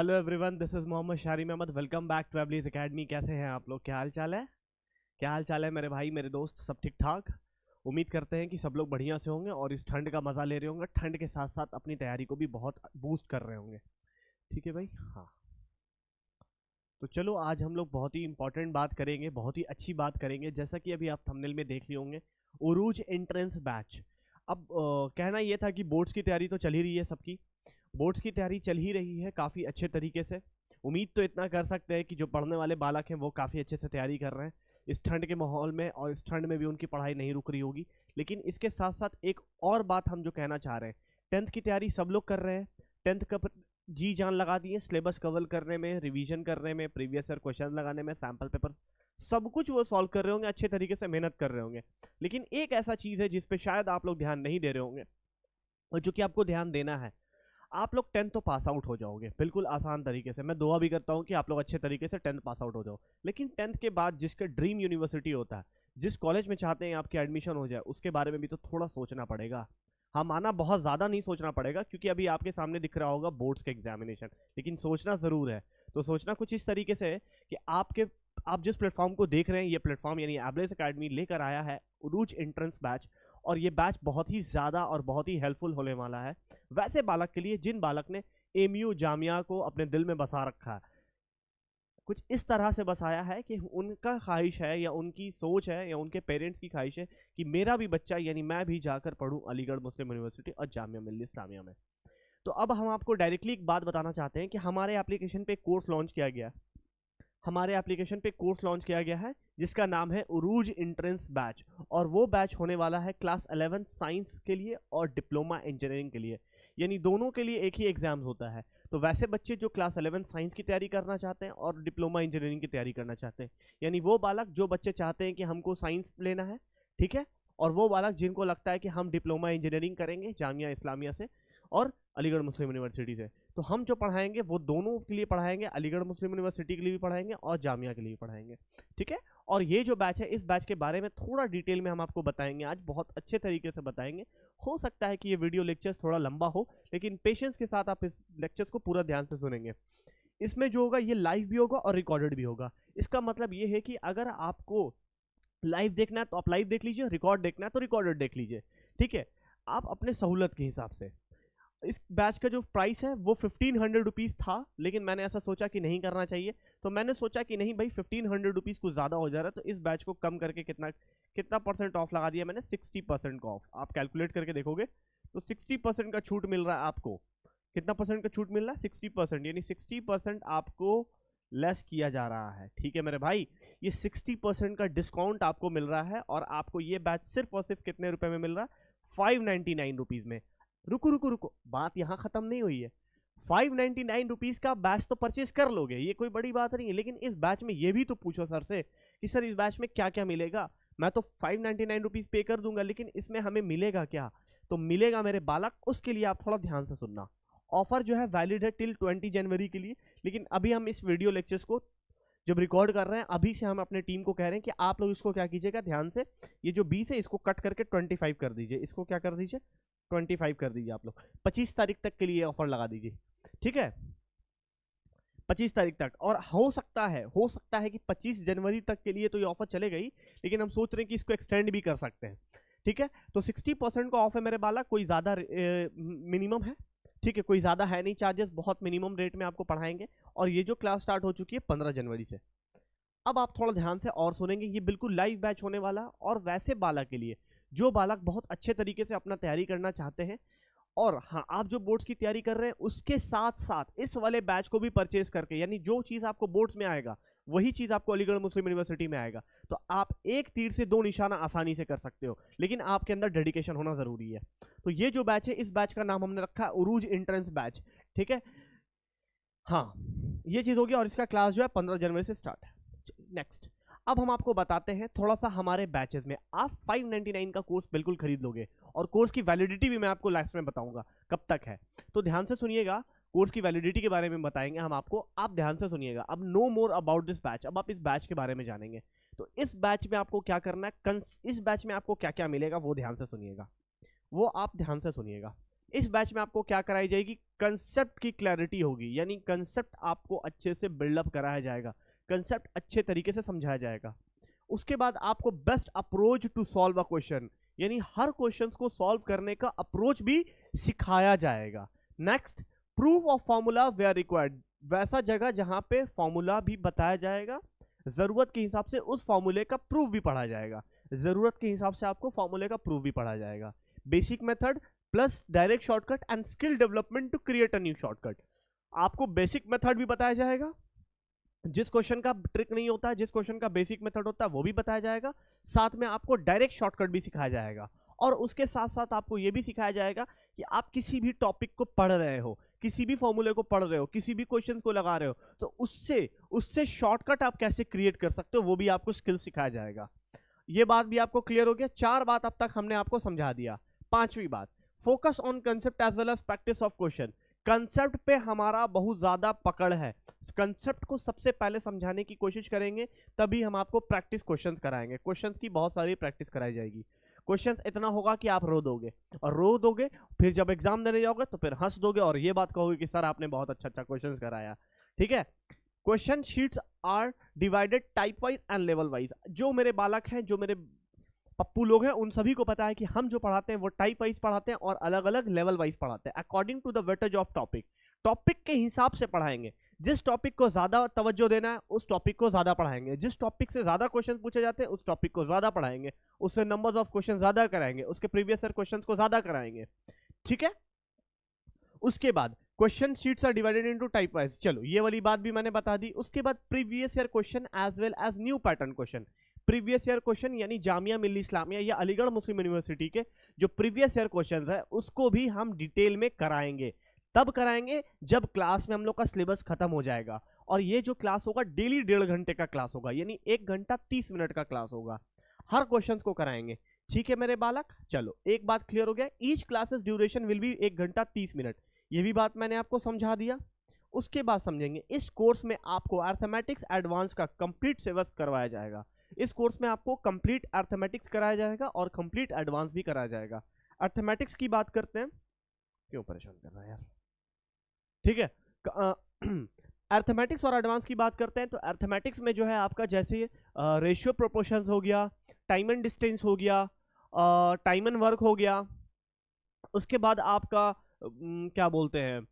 Hello everyone, this is Mohammad Sharim Ahmad. Welcome back to Ablee's academy. कैसे हैं आप लोग? क्या हाल चाल है? क्या हाल चाल है मेरे भाई, मेरे दोस्त? सब ठीक ठाक? उम्मीद करते हैं कि सब लोग बढ़िया से होंगे और इस ठंड का मज़ा ले रहे होंगे। ठंड के साथ साथ अपनी तैयारी को भी बहुत बूस्ट कर रहे होंगे। ठीक है भाई। हाँ, तो चलो आज हम लोग बहुत ही इंपॉर्टेंट बात करेंगे, बहुत ही अच्छी बात करेंगे। जैसा कि अभी आप थंबनेल में देख लिए होंगे, उरूज एंट्रेंस बैच। अब कहना ये था कि बोर्ड्स की तैयारी तो चल ही रही है सबकी। बोर्ड्स की तैयारी चल ही रही है काफ़ी अच्छे तरीके से। उम्मीद तो इतना कर सकते हैं कि जो पढ़ने वाले बालक हैं वो काफ़ी अच्छे से तैयारी कर रहे हैं इस ठंड के माहौल में, और इस ठंड में भी उनकी पढ़ाई नहीं रुक रही होगी। लेकिन इसके साथ साथ एक और बात हम जो कहना चाह रहे हैं, टेंथ की तैयारी सब लोग कर रहे हैं। टेंथ का जी जान लगा दिए सिलेबस कवर करने में, रिवीजन करने में, प्रीवियस ईयर क्वेश्चन लगाने में, सैम्पल पेपर सब कुछ वो सॉल्व कर रहे होंगे, अच्छे तरीके से मेहनत कर रहे होंगे। लेकिन एक ऐसा चीज़ है जिस पे शायद आप लोग ध्यान नहीं दे रहे होंगे, और जो कि आपको ध्यान देना है। आप लोग 10th तो पास आउट हो जाओगे बिल्कुल आसान तरीके से। मैं दुआ भी करता हूँ कि आप लोग अच्छे तरीके से 10th पास आउट हो जाओ। लेकिन 10th के बाद जिसका ड्रीम यूनिवर्सिटी होता है, जिस कॉलेज में चाहते हैं आपकी एडमिशन हो जाए, उसके बारे में भी तो थोड़ा सोचना पड़ेगा। हाँ, माना बहुत ज़्यादा नहीं सोचना पड़ेगा, क्योंकि अभी आपके सामने दिख रहा होगा बोर्ड्स के एग्जामिनेशन, लेकिन सोचना ज़रूर है। तो सोचना कुछ इस तरीके से है कि आप जिस प्लेटफॉर्म को देख रहे हैं, ये प्लेटफॉर्म यानी एबलेस एकेडमी लेकर आया है उरूज एंट्रेंस बैच। और ये बैच बहुत ही ज़्यादा और बहुत ही हेल्पफुल होने वाला है वैसे बालक के लिए जिन बालक ने एमयू जामिया को अपने दिल में बसा रखा है। कुछ इस तरह से बसाया है कि उनका ख्वाहिश है या उनकी सोच है या उनके पेरेंट्स की ख्वाहिश है कि मेरा भी बच्चा यानी मैं भी जाकर पढूं अलीगढ़ मुस्लिम यूनिवर्सिटी और जामिया मिल्लिया इस्लामिया में। तो अब हम आपको डायरेक्टली एक बात बताना चाहते हैं कि हमारे एप्लीकेशन पे कोर्स लॉन्च किया गया। हमारे एप्लीकेशन पे कोर्स लॉन्च किया गया है जिसका नाम है उरूज एंट्रेंस बैच। और वो बैच होने वाला है क्लास 11 साइंस के लिए और डिप्लोमा इंजीनियरिंग के लिए, यानी दोनों के लिए एक ही एग्जाम्स होता है। तो वैसे बच्चे जो क्लास 11 साइंस की तैयारी करना चाहते हैं और डिप्लोमा इंजीनियरिंग की तैयारी करना चाहते हैं, यानी वो बालक जो बच्चे चाहते हैं कि हमको साइंस लेना है, ठीक है, और वो बालक जिनको लगता है कि हम डिप्लोमा इंजीनियरिंग करेंगे जामिया इस्लामिया से और अलीगढ़ मुस्लिम यूनिवर्सिटी से, तो हम जो पढ़ाएंगे वो दोनों के लिए पढ़ाएंगे, अलीगढ़ मुस्लिम यूनिवर्सिटी के लिए भी पढ़ाएंगे और जामिया के लिए भी पढ़ाएंगे। ठीक है। और ये जो बैच है, इस बैच के बारे में थोड़ा डिटेल में हम आपको बताएंगे आज, बहुत अच्छे तरीके से बताएंगे। हो सकता है कि ये वीडियो लेक्चर थोड़ा लंबा हो, लेकिन पेशेंस के साथ आप इस लेक्चर्स को पूरा ध्यान से सुनेंगे। इसमें जो होगा ये लाइव भी होगा और रिकॉर्डेड भी होगा। इसका मतलब ये है कि अगर आपको लाइव देखना है तो आप लाइव देख लीजिए, रिकॉर्ड देखना है तो रिकॉर्डेड देख लीजिए। ठीक है, आप अपने सहूलत के हिसाब से। इस बैच का जो प्राइस है वो 1500 रुपीज़ था, लेकिन मैंने ऐसा सोचा कि नहीं करना चाहिए, तो मैंने सोचा कि नहीं भाई 1500 रुपीज़ कुछ ज़्यादा हो जा रहा है, तो इस बैच को कम करके कितना कितना परसेंट ऑफ लगा दिया मैंने, 60% का ऑफ। आप कैलकुलेट करके देखोगे तो 60% का छूट मिल रहा है आपको। कितना परसेंट का छूट मिल रहा है? 60%, यानी 60% आपको लेस किया जा रहा है। ठीक है मेरे भाई, ये 60% का डिस्काउंट आपको मिल रहा है, और आपको ये बैच सिर्फ और सिर्फ कितने रुपए में मिल रहा है? 599 रुपीज़ में। रुको रुको रुको, बात यहाँ खत्म नहीं हुई है। 599 रुपीज़ का बैच तो परचेज कर लोगे, ये कोई बड़ी बात नहीं है, लेकिन इस बैच में ये भी तो पूछो सर से कि सर इस बैच में क्या क्या मिलेगा। मैं तो 599 रुपीज़ पे कर दूंगा, लेकिन इसमें हमें मिलेगा क्या? तो मिलेगा मेरे बालक, उसके लिए आप थोड़ा ध्यान से सुनना। ऑफर जो है वैलिड है टिल 20 जनवरी के लिए, लेकिन अभी हम इस वीडियो लेक्चर्स को जब रिकॉर्ड कर रहे हैं, अभी से हम अपने टीम को कह रहे हैं कि आप लोग इसको क्या कीजिएगा, ध्यान से, ये जो 20 है इसको कट करके 25 कर दीजिए। इसको क्या कर दीजिए? 25 कर दीजिए। आप लोग 25 तारीख तक के लिए ऑफर लगा दीजिए। ठीक है, 25 तारीख तक। और हो सकता है कि 25 जनवरी तक के लिए तो ये ऑफर चलेगा ही, लेकिन हम सोच रहे हैं कि इसको एक्सटेंड भी कर सकते हैं। ठीक है, तो 60% का ऑफ है मेरे बाला, कोई ज़्यादा मिनिमम है। ठीक है, कोई ज़्यादा है नहीं, चार्जेस बहुत मिनिमम रेट में आपको पढ़ाएंगे। और ये जो क्लास स्टार्ट हो चुकी है 15 जनवरी से। अब आप थोड़ा ध्यान से और सुनेंगे, ये बिल्कुल लाइव बैच होने वाला, और वैसे बालक के लिए जो बालक बहुत अच्छे तरीके से अपना तैयारी करना चाहते हैं, और हाँ, आप जो बोर्ड्स की तैयारी कर रहे हैं उसके साथ साथ इस वाले बैच को भी परचेज करके, यानी जो चीज़ आपको बोर्ड्स में आएगा वही चीज़ आपको अलीगढ़ मुस्लिम यूनिवर्सिटी में आएगा, तो आप एक तीर से दो निशाना आसानी से कर सकते हो, लेकिन आपके अंदर डेडिकेशन होना ज़रूरी है। तो ये जो बैच है, इस बैच का नाम हमने रखा है उरूज एंट्रेंस बैच। ठीक है, हाँ, ये चीज़ होगी, और इसका क्लास जो है 15 जनवरी से स्टार्ट है। नेक्स्ट, अब हम आपको बताते हैं थोड़ा सा हमारे बैचेस में। आप 599 का कोर्स बिल्कुल खरीद लोगे, और कोर्स की वैलिडिटी भी मैं आपको लास्ट में बताऊंगा कब तक है, तो ध्यान से सुनिएगा। कोर्स की वैलिडिटी के बारे में बताएंगे हम आपको, आप ध्यान से सुनिएगा। अब know more about this batch, अब आप इस बैच के बारे में जानेंगे। तो इस बैच में आपको क्या करना है, इस बैच में आपको क्या क्या मिलेगा वो ध्यान से सुनिएगा, वो आप ध्यान से सुनिएगा। इस बैच में आपको क्या कराई जाएगी, कंसेप्ट की क्लैरिटी होगी, यानी कंसेप्ट आपको अच्छे से बिल्डअप कराया जाएगा, कंसेप्ट अच्छे तरीके से समझाया जाएगा। उसके बाद आपको best approach to solve a question, यानी हर क्वेश्चन को सॉल्व करने का अप्रोच भी सिखाया जाएगा। Next, proof of formula where required, वैसा जगह जहां पे फॉर्मूला भी बताया जाएगा, जरूरत के हिसाब से उस फॉर्मूले का प्रूफ भी पढ़ा जाएगा, जरूरत के हिसाब से आपको फॉर्मूले का प्रूफ भी पढ़ा जाएगा। Basic method plus direct shortcut and skill development to create a new shortcut, आपको बेसिक मेथड भी बताया जाएगा, जिस क्वेश्चन का ट्रिक नहीं होता, जिस क्वेश्चन का बेसिक मेथड होता है वो भी बताया जाएगा, साथ में आपको डायरेक्ट शॉर्टकट भी सिखाया जाएगा। और उसके साथ साथ आपको यह भी सिखाया जाएगा कि आप किसी भी टॉपिक को पढ़ रहे हो, किसी भी फॉर्मूले को पढ़ रहे हो, किसी भी क्वेश्चन को लगा रहे हो, तो उससे शॉर्टकट आप कैसे क्रिएट कर सकते हो वो भी आपको स्किल सिखाया जाएगा। ये बात भी आपको क्लियर हो गया। 4 बात अब तक हमने आपको समझा दिया। 5वीं बात, focus on concept as well as practice of question. Concept पे हमारा बहुत ज्यादा पकड़ है, कंसेप्ट को सबसे पहले समझाने की कोशिश करेंगे, तभी हम आपको प्रैक्टिस क्वेश्चंस कराएंगे। क्वेश्चंस की बहुत सारी प्रैक्टिस कराई जाएगी। क्वेश्चंस इतना होगा कि आप रो दोगे, और रो दोगे फिर जब एग्जाम देने जाओगे तो फिर हंस दोगे और ये बात कहोगे कि सर आपने बहुत अच्छा क्वेश्चंस कराया। ठीक है, question sheets are divided type wise and level wise. जो मेरे बालक हैं, जो मेरे पप्पू लोग हैं, उन सभी को पता है कि हम जो पढ़ाते हैं वो टाइप वाइज पढ़ाते हैं और अलग अलग लेवल वाइज पढ़ाते हैं, according to the weightage of topic. Topic के हिसाब से पढ़ाएंगे, जिस टॉपिक को ज्यादा तवज्जो देना है उस टॉपिक को ज्यादा पढ़ाएंगे, जिस टॉपिक से ज्यादा क्वेश्चन पूछे जाते हैं उस टॉपिक को ज्यादा पढ़ाएंगे, उससे नंबर्स ऑफ क्वेश्चन ज्यादा कराएंगे, उसके प्रीवियस ईयर क्वेश्चंस को ज्यादा कराएंगे। ठीक है, उसके बाद question sheets are divided into type wise, चलो ये वाली बात भी मैंने बता दी। उसके बाद previous year question as well as new pattern question. Previous year question यानी जामिया मिल्ली इस्लामिया या अलीगढ़ मुस्लिम यूनिवर्सिटी के जो प्रीवियस ईयर क्वेश्चंस है उसको भी हम डिटेल में कराएंगे। तब कराएंगे जब क्लास में हम लोग का सिलेबस खत्म हो जाएगा, और ये जो क्लास होगा डेली 1.5 घंटे का क्लास होगा, यानी 1 घंटा 30 मिनट का क्लास होगा, हर क्वेश्चन को कराएंगे। ठीक है मेरे बालक, चलो एक बात क्लियर हो गया, each classes duration will be 1 घंटा 30 मिनट, ये भी बात मैंने आपको समझा दिया। उसके बाद समझेंगे इस कोर्स में आपको अर्थमेटिक्स एडवांस का कंप्लीट सिलेबस करवाया जाएगा। इस कोर्स में आपको कंप्लीट अर्थमेटिक्स कराया जाएगा और कंप्लीट एडवांस भी कराया जाएगा। अर्थमेटिक्स की बात करते हैं, क्यों परेशान कर रहा है यार, ठीक है। अर्थमेटिक्स और एडवांस की बात करते हैं तो अर्थमेटिक्स में जो है आपका जैसे रेशियो प्रोपोर्शंस हो गया, टाइम एंड डिस्टेंस हो गया, टाइम एंड वर्क हो गया, उसके बाद आपका क्या बोलते हैं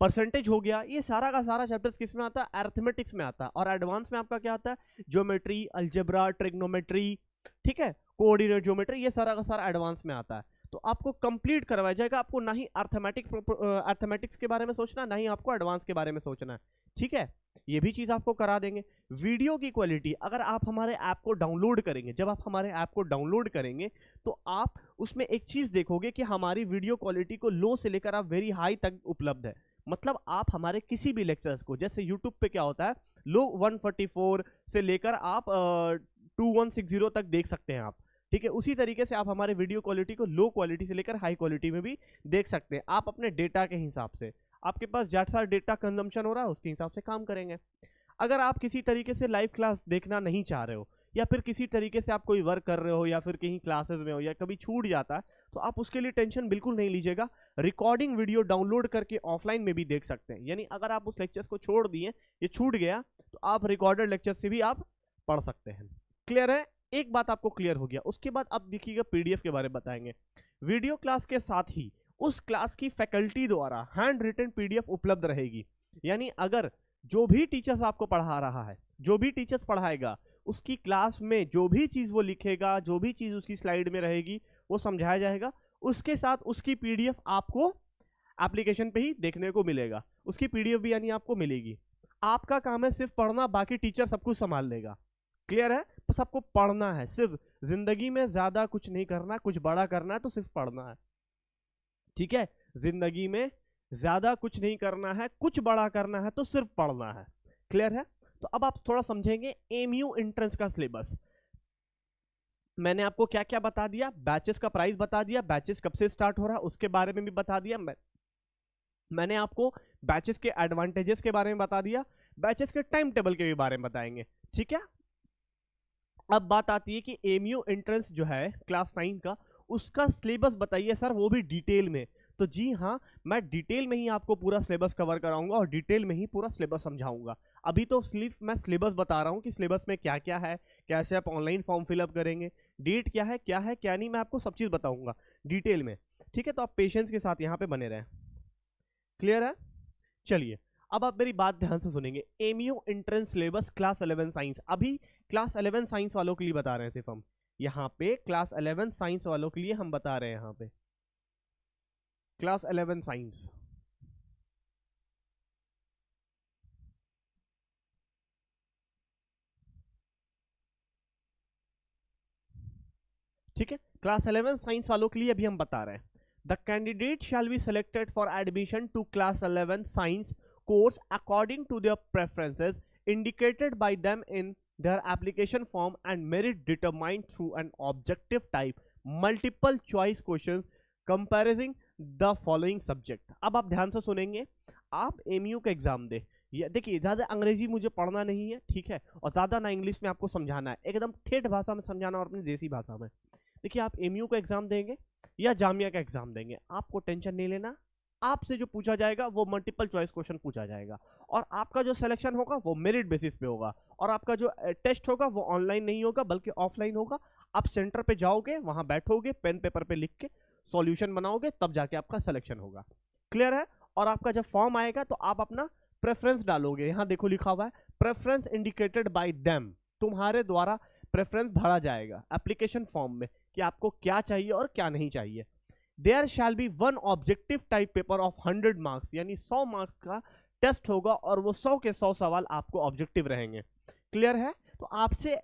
परसेंटेज हो गया, ये सारा का सारा चैप्टर्स किस में आता है, अर्थमेटिक्स में आता है। और एडवांस में आपका क्या आता है, ज्योमेट्री, अलजेब्रा, ट्रिग्नोमेट्री, ठीक है, कोऑर्डिनेट ज्योमेट्री, ये सारा का सारा एडवांस में आता है। तो आपको कंप्लीट करवाया जाएगा, आपको ना ही अर्थमेटिक्स के बारे में सोचना, ना ही आपको एडवांस के बारे में सोचना है। ठीक है, ये भी चीज आपको करा देंगे। वीडियो की क्वालिटी, अगर आप हमारे ऐप को डाउनलोड करेंगे, जब आप हमारे ऐप को डाउनलोड करेंगे तो आप उसमें एक चीज देखोगे कि हमारी वीडियो क्वालिटी को लो से लेकर आप वेरी हाई तक उपलब्ध है। मतलब आप हमारे किसी भी लेक्चर्स को, जैसे यूट्यूब पे क्या होता है, लो 144 से लेकर आप 2160 तक देख सकते हैं आप। ठीक है, उसी तरीके से आप हमारे वीडियो क्वालिटी को लो क्वालिटी से लेकर हाई क्वालिटी में भी देख सकते हैं। आप अपने डेटा के हिसाब से, आपके पास जैसा डेटा कंजम्पशन हो रहा है उसके हिसाब से काम करेंगे। अगर आप किसी तरीके से लाइव क्लास देखना नहीं चाह रहे हो, या फिर किसी तरीके से आप कोई वर्क कर रहे हो, या फिर कहीं क्लासेस में हो, या कभी छूट जाता है, तो आप उसके लिए टेंशन बिल्कुल नहीं लीजिएगा। रिकॉर्डिंग वीडियो डाउनलोड करके ऑफलाइन में भी देख सकते हैं। यानी अगर आप उस लेक्चर्स को छोड़ दिए, ये छूट गया, तो आप रिकॉर्डेड लेक्चर से भी आप पढ़ सकते हैं। क्लियर है, एक बात आपको क्लियर हो गया। उसके बाद अब देखिएगा पीडीएफ के बारे में बताएंगे। वीडियो क्लास के साथ ही उस क्लास की फैकल्टी द्वारा हैंड रिटन पीडीएफ उपलब्ध रहेगी। यानी अगर जो भी टीचर्स आपको पढ़ा रहा है, जो भी टीचर्स पढ़ाएगा, उसकी क्लास में जो भी चीज वो लिखेगा, जो भी चीज उसकी स्लाइड में रहेगी वो समझाया जाएगा, उसके साथ उसकी पीडीएफ आपको एप्लीकेशन पे ही देखने को मिलेगा। उसकी पीडीएफ भी यानी आपको मिलेगी। आपका काम है सिर्फ पढ़ना, बाकी टीचर सब कुछ संभाल लेगा। क्लियर है, बस आपको पढ़ना है, सिर्फ जिंदगी में ज्यादा कुछ नहीं करना, कुछ बड़ा करना है तो सिर्फ पढ़ना है। ठीक है, जिंदगी में ज्यादा कुछ नहीं करना है, कुछ बड़ा करना है तो सिर्फ पढ़ना है। क्लियर है, तो अब आप थोड़ा समझेंगे एमयू एंट्रेंस का सिलेबस। मैंने आपको क्या क्या बता दिया, बैचेस का प्राइस बता दिया, बैचेस कब से स्टार्ट हो रहा है उसके बारे में भी बता दिया, मैंने आपको बैचेस के एडवांटेजेस के बारे में बता दिया, बैचेस के टाइम टेबल के भी बारे में बताएंगे। ठीक है, अब बात आती है कि एमयू एंट्रेंस जो है क्लास 9 का, उसका सिलेबस बताइए सर, वो भी डिटेल में। तो जी हाँ, मैं डिटेल में ही आपको पूरा सिलेबस कवर कराऊंगा और डिटेल में ही पूरा सिलेबस समझाऊंगा। अभी तो सिर्फ मैं सिलेबस बता रहा हूँ कि सिलेबस में क्या क्या है, कैसे आप ऑनलाइन फॉर्म फिलअप करेंगे, डेट क्या है क्या नहीं, मैं आपको सब चीज़ बताऊंगा डिटेल में। ठीक है, तो आप पेशेंस के साथ यहाँ पे बने रहें। क्लियर है? चलिए, अब आप मेरी बात ध्यान से सुनेंगे। MU entrance syllabus class 11 science, अभी क्लास 11 साइंस वालों के लिए बता रहे हैं सिर्फ हम यहाँ पे, क्लास 11 साइंस वालों के लिए हम बता रहे हैं यहाँ पे, क्लास 11 साइंस। ठीक है, क्लास 11 साइंस वालों के लिए अभी हम बता रहे हैं। The candidate shall be selected for admission to class 11 science course according to their preferences indicated by them in their application form and merit determined through an objective type multiple choice questions comparing the following subject। अब आप ध्यान से सुनेंगे, आप MU का exam दे, ये देखिए ज़्यादा अंग्रेजी मुझे पढ़ना नहीं है, ठीक है, और ज़्यादा ना इंग्लिश में आपको समझाना है, एकदम ठेठ भाषा में समझाना और अपनी देसी भाषा में। देखिए, आप एमयू का एग्जाम देंगे या जामिया का एग्जाम देंगे, आपको टेंशन नहीं लेना, आपसे जो पूछा जाएगा वो मल्टीपल चॉइस क्वेश्चन पूछा जाएगा, और आपका जो सिलेक्शन होगा वो मेरिट बेसिस पे होगा, और आपका जो टेस्ट होगा वो ऑनलाइन नहीं होगा बल्कि ऑफलाइन होगा। आप सेंटर पे जाओगे, वहां बैठोगे, पेन पेपर पे लिख के सॉल्यूशन बनाओगे, तब जाके आपका सिलेक्शन होगा। क्लियर है? और आपका जब फॉर्म आएगा तो आप अपना प्रेफरेंस डालोगे, यहां देखो लिखा हुआ है प्रेफरेंस इंडिकेटेड बाय देम, तुम्हारे द्वारा प्रेफरेंस भरा जाएगा एप्लीकेशन फॉर्म में कि आपको क्या चाहिए और क्या नहीं चाहिए। There shall be one objective type paper of 100 marks, यानी 100 मार्क्स का टेस्ट होगा और वो 100 के 100 सवाल आपको ऑब्जेक्टिव रहेंगे। क्लियर है? तो आपसे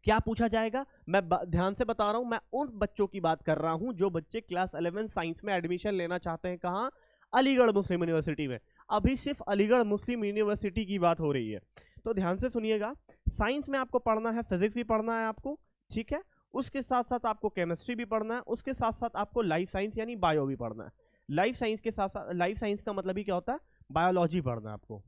क्या पूछा जाएगा, मैं ध्यान से बता रहा हूं, मैं उन बच्चों की बात कर रहा हूं जो बच्चे क्लास 11 साइंस में एडमिशन लेना चाहते हैं। कहां? अलीगढ़ मुस्लिम यूनिवर्सिटी में। अभी सिर्फ अलीगढ़ मुस्लिम यूनिवर्सिटी की बात हो रही है, तो ध्यान से सुनिएगा। साइंस में आपको पढ़ना है, फिजिक्स भी पढ़ना है आपको, ठीक है, उसके साथ साथ आपको केमिस्ट्री भी पढ़ना है, उसके साथ साथ आपको लाइफ साइंस यानी बायो भी पढ़ना है। लाइफ साइंस के साथ साथ, लाइफ साइंस का मतलब ही क्या होता है, बायोलॉजी पढ़ना है आपको।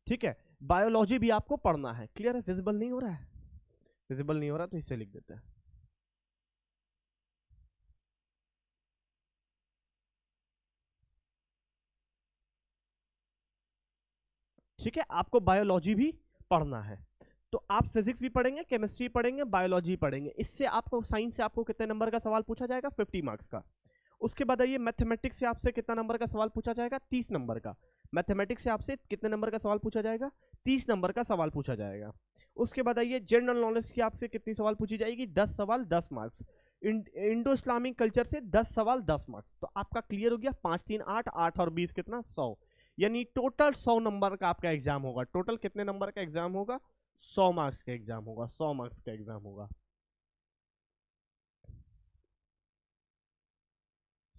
ठीक है, बायोलॉजी भी आपको पढ़ना है। क्लियर है? विजिबल नहीं हो रहा है? विजिबल नहीं हो रहा तो इससे लिख देते हैं। ठीक है, आपको बायोलॉजी भी पढ़ना है, तो आप फिजिक्स भी पढ़ेंगे, केमिस्ट्री पढ़ेंगे, बायोलॉजी पढ़ेंगे। इससे आपको साइंस से आपको कितने नंबर का सवाल पूछा जाएगा? 50 मार्क्स का। उसके बाद आइए मैथमेटिक्स से आपसे कितना नंबर का सवाल पूछा जाएगा? 30 नंबर का। मैथमेटिक्स से आपसे कितने नंबर का सवाल पूछा जाएगा? 30 नंबर का सवाल पूछा जाएगा। उसके बाद आइए जनरल नॉलेज की आपसे कितनी सवाल पूछी जाएगी? 10 सवाल 10 मार्क्स। इंडो इस्लामिक कल्चर से 10 सवाल 10 मार्क्स। तो आपका क्लियर हो गया, 5 3 8, 8 और 20 कितना? 100, यानी टोटल 100 नंबर का आपका एग्जाम होगा। टोटल कितने नंबर का एग्जाम होगा? 100 मार्क्स का एग्जाम होगा, 100 मार्क्स का एग्जाम होगा,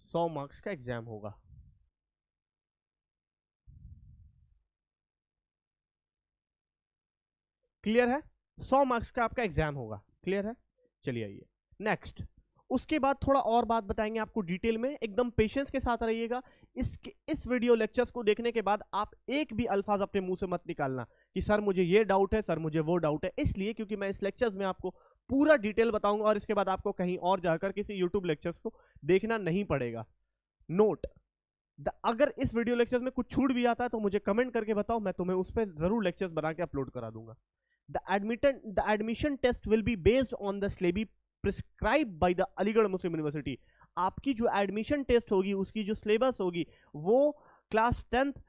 100 मार्क्स का एग्जाम होगा। क्लियर है? 100 मार्क्स का आपका एग्जाम होगा। क्लियर है? चलिए आइए नेक्स्ट। उसके बाद थोड़ा और बात बताएंगे आपको डिटेल में, एकदम पेशेंस के साथ रहिएगा। इस वीडियो लेक्चर्स को देखने के बाद आप एक भी अल्फाज अपने मुंह से मत निकालना कि सर मुझे ये डाउट है, सर मुझे वो डाउट है, इसलिए क्योंकि मैं इस लेक्चर्स में आपको पूरा डिटेल बताऊंगा और इसके बाद आपको कहीं और जाकर किसी यूट्यूब लेक्चर्स को देखना नहीं पड़ेगा। नोट, अगर इस वीडियो लेक्चर्स में कुछ छूट भी आता है तो मुझे कमेंट करके बताओ, मैं तुम्हें उस पर जरूर लेक्चर्स बना के अपलोड करा दूंगा। The admission test will be based on the syllabi prescribed by the Aligarh Muslim university. आपकी जो एडमिशन टेस्ट होगी, उसकी जो सिलेबस होगी, वो क्लास 10th